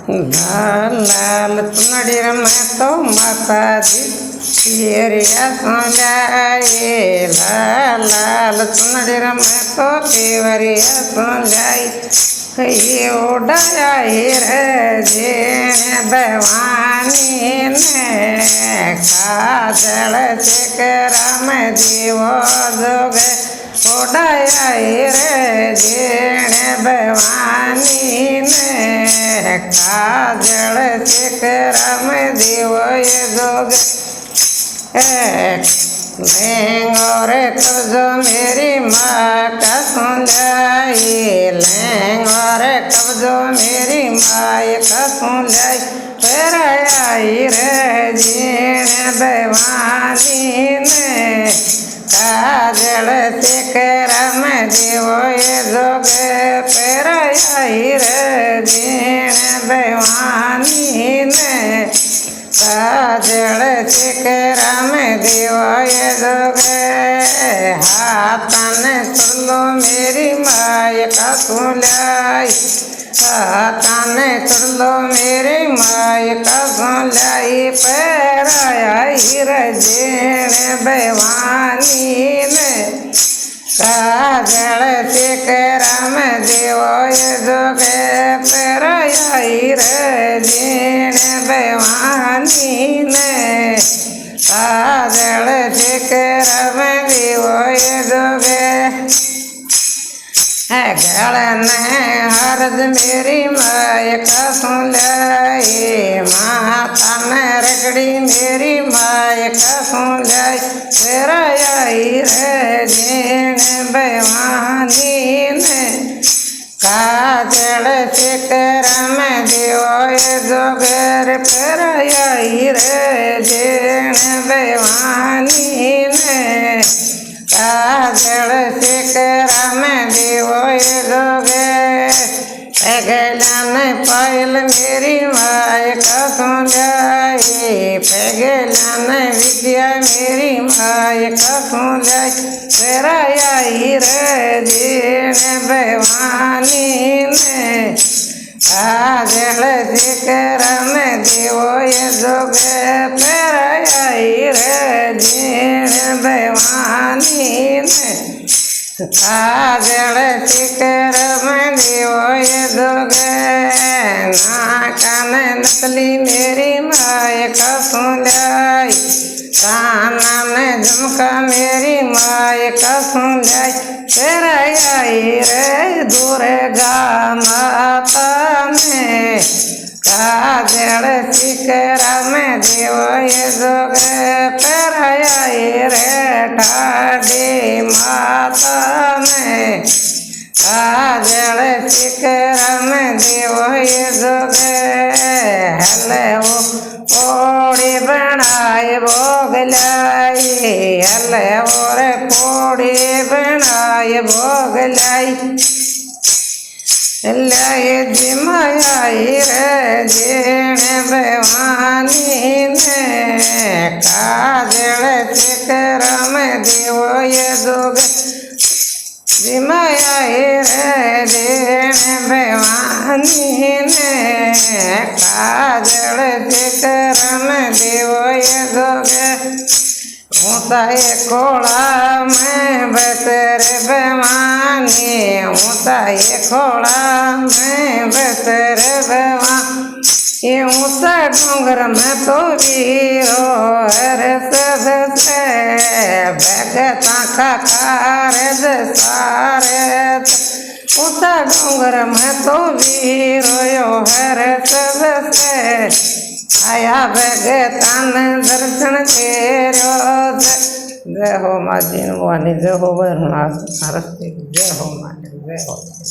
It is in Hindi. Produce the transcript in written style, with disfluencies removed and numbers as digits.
लाल लाल चुनड़ी में तो माता जी पियरिया सुनाए। लाल लाल चुनड़ी में तो पियरिया सुनाई। ये उड़ाया रे जेने भवानी ने काजल चेकरा में जीवो जोगे। उड़ाया रे जेने भवानी ने काजल चेकरा में जीवो ये जोगे। लेंगोरे कब्जो मेरी माँ का सुन जाए। लेंगोरे कब्जो मेरी माँ का सुन जाए। फिर आई रे जीने भवानी ने काजल चेकरा में जीवो ये जोगे। फिर आई रे जीने भवानी ने काजल चेकरा में जीवो ये जोगे। हाथन चलो मेरी माय का सुलाई। हाथन चलो मेरी माय का सुलाई। पैर आई रे जेने भवानी ने काजल चेकरा में जीवो ये जोगे। पैर आई रे जेने भवानी ने काजल चेकरा में जीवो ये जोगे। गलन हरद मेरी माय का सुलाई। माता में रगड़ी मेरी माय का सुलाई। फिर आई रे जेने भवानी ने काजल चेकरा में जीवो ये जोगे। फिर आई रे जेने भवानी ने काजल चेकरा में जीवो ये जोगे। पैगलन पायल मेरी माय का सुन जाए। पैगलन विद्या मेरी माय का सुन जाए। फिर आई रे जेने भवानी ने काजल चेकरा में जीवो ये जोगे। फिर आई रे जेने भवानी ने काजल चेकरा में जीवो ये जोगे। नाकन नकली मेरी माय का सुलाई। कानन झुमका मेरी माय का सुलाई। फिर आई रे दुर्गा माता ने काजल चेकरा में जीवो ये जोगे। फिर आई रे ठाडी माता ने काजल चेकरा में जीवो ये जोगे। हले वो पोड़ी बनाए भोग लाई। हले वो रे पोड़ी बनाए भोग लाई। लाए जिमाई रे जेने भवानी ने काजल चेकरा में जीवो ये जोगे। जिमाई रे जेने भवानी ने काजल चेकरा में जीवो ये जोगे। ऊँचा ये खोड़ा में बसरे भवानी। ऊँचा ये खोड़ा में बसरे भवानी। ये ऊँचा डोंगर में तो वीरो हर सब से भगता का कार्य सारे। ऊँचा डोंगर में तो वीरो यो हर सब से आया भगतान दर्शन तेरो। जय हो माँ दीन वाणी। जय हो वरुणा। जय हो माँ। जय हो।